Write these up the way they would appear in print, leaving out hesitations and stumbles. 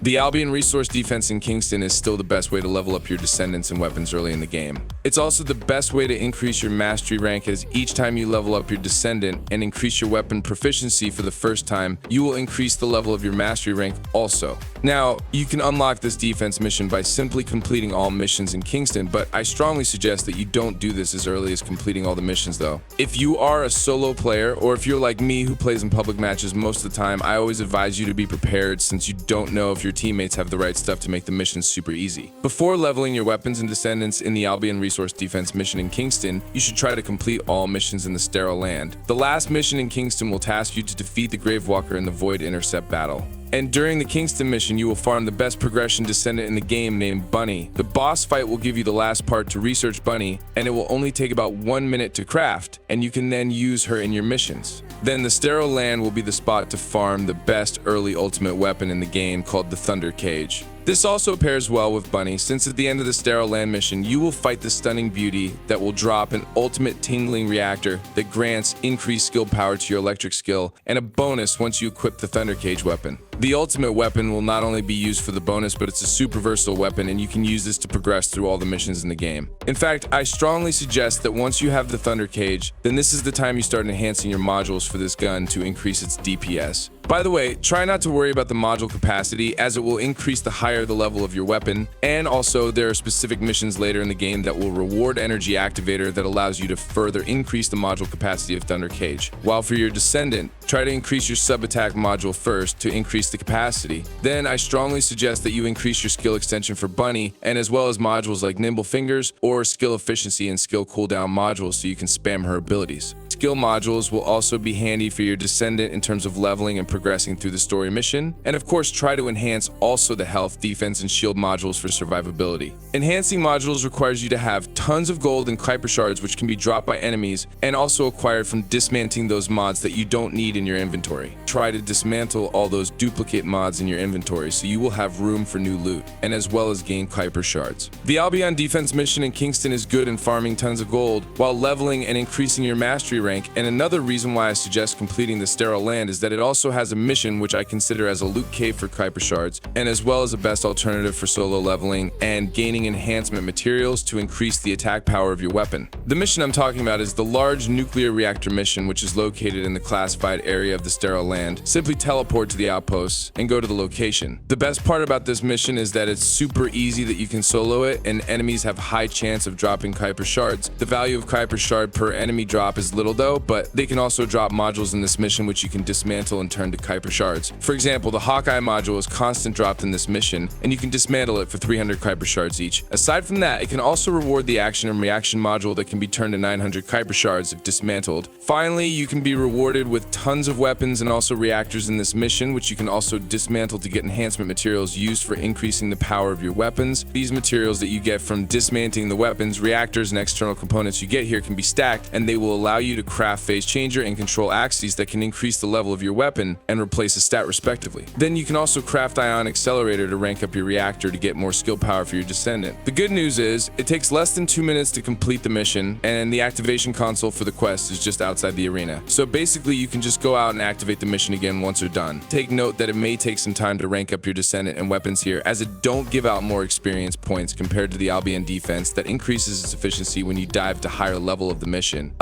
The Albion resource defense in Kingston is still the best way to level up your Descendants and weapons early in the game. It's also the best way to increase your mastery rank, as each time you level up your Descendant and increase your weapon proficiency for the first time, you will increase the level of your mastery rank also. Now, you can unlock this defense mission by simply completing all missions in Kingston, but I strongly suggest that you don't do this as early as completing all the missions though. If you are a solo player, or if you're like me who plays in public matches most of the time, I always advise you to be prepared, since you don't know if your teammates have the right stuff to make the missions super easy. Before leveling your weapons and Descendants in the Albion resource defense mission in Kingston, you should try to complete all missions in the Sterile Land. The last mission in Kingston will task you to defeat the Gravewalker in the Void Intercept battle. And during the Kingston mission, you will farm the best progression Descendant in the game named Bunny. The boss fight will give you the last part to research Bunny, and it will only take about 1 minute to craft, and you can then use her in your missions. Then the Sterile Land will be the spot to farm the best early ultimate weapon in the game called the Thunder Cage. This also pairs well with Bunny, since at the end of the Sterile Land mission, you will fight the Stunning Beauty that will drop an ultimate tingling reactor that grants increased skill power to your electric skill, and a bonus once you equip the Thunder Cage weapon. The ultimate weapon will not only be used for the bonus, but it's a super versatile weapon, and you can use this to progress through all the missions in the game. In fact, I strongly suggest that once you have the Thunder Cage, then this is the time you start enhancing your modules for this gun to increase its DPS. By the way, try not to worry about the module capacity, as it will increase the higher the level of your weapon, and also there are specific missions later in the game that will reward Energy Activator that allows you to further increase the module capacity of Thunder Cage. While for your Descendant, try to increase your sub-attack module first to increase the capacity. Then I strongly suggest that you increase your skill extension for Bunny, and as well as modules like Nimble Fingers or skill efficiency and skill cooldown modules so you can spam her abilities. Skill modules will also be handy for your Descendant in terms of leveling and progressing through the story mission, and of course try to enhance also the health, defense, and shield modules for survivability. Enhancing modules requires you to have tons of gold and Kuiper shards, which can be dropped by enemies and also acquired from dismantling those mods that you don't need in your inventory. Try to dismantle all those duplicate mods in your inventory so you will have room for new loot, and as well as gain Kuiper shards. The Albion defense mission in Kingston is good in farming tons of gold while leveling and increasing your mastery rank, and another reason why I suggest completing the Sterile Land is that it also has a mission which I consider as a loot cave for Kuiper shards, and as well as a best alternative for solo leveling and gaining enhancement materials to increase the attack power of your weapon. The mission I'm talking about is the large nuclear reactor mission, which is located in the classified area of the Sterile Land. Simply teleport to the outposts and go to the location. The best part about this mission is that it's super easy that you can solo it, and enemies have high chance of dropping Kuiper shards. The value of Kuiper shard per enemy drop is little though, but they can also drop modules in this mission which you can dismantle and turn to Kuiper shards. For example, the Hawkeye module is constant dropped in this mission, and you can dismantle it for 300 Kuiper shards each. Aside from that, it can also reward the action and reaction module that can be turned to 900 Kuiper shards if dismantled. Finally, you can be rewarded with tons of weapons and also reactors in this mission, which you can also dismantle to get enhancement materials used for increasing the power of your weapons. These materials that you get from dismantling the weapons, reactors, and external components you get here can be stacked, and they will allow you to craft phase changer and control axes that can increase the level of your weapon and replace a stat respectively. Then you can also craft ion accelerator to rank up your reactor to get more skill power for your Descendant. The good news is it takes less than 2 minutes to complete the mission, and the activation console for the quest is just outside the arena. So basically you can just go out and activate the mission again once you're done. Take note that it may take some time to rank up your Descendant and weapons here, as it don't give out more experience points compared to the Albion defense that increases its efficiency when you dive to higher level of the mission.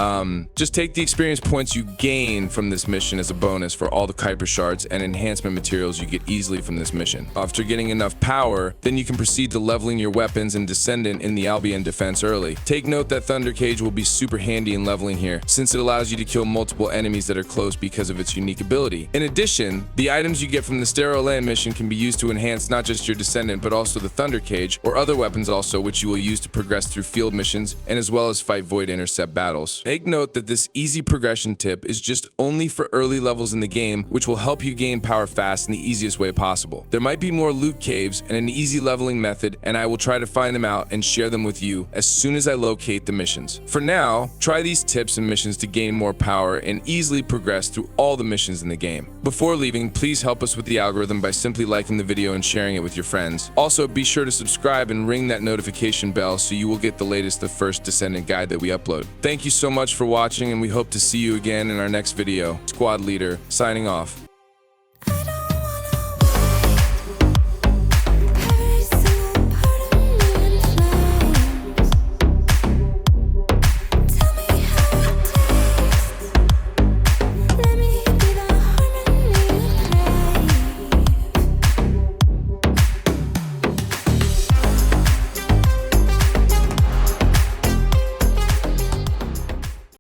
Just take the experience points you gain from this mission as a bonus for all the Kuiper shards and enhancement materials you get easily from this mission. After getting enough power, then you can proceed to leveling your weapons and Descendant in the Albion defense early. Take note that Thunder Cage will be super handy in leveling here, since it allows you to kill multiple enemies that are close because of its unique ability. In addition, the items you get from the Sterile Land mission can be used to enhance not just your Descendant but also the Thunder Cage, or other weapons also, which you will use to progress through field missions and as well as fight Void Intercept battles. Take note that this easy progression tip is just only for early levels in the game, which will help you gain power fast in the easiest way possible. There might be more loot caves and an easy leveling method, and I will try to find them out and share them with you as soon as I locate the missions. For now, try these tips and missions to gain more power and easily progress through all the missions in the game. Before leaving, please help us with the algorithm by simply liking the video and sharing it with your friends. Also, be sure to subscribe and ring that notification bell so you will get the latest The First Descendant guide that we upload. Thank you so much for watching, and we hope to see you again in our next video. Squad Leader, signing off.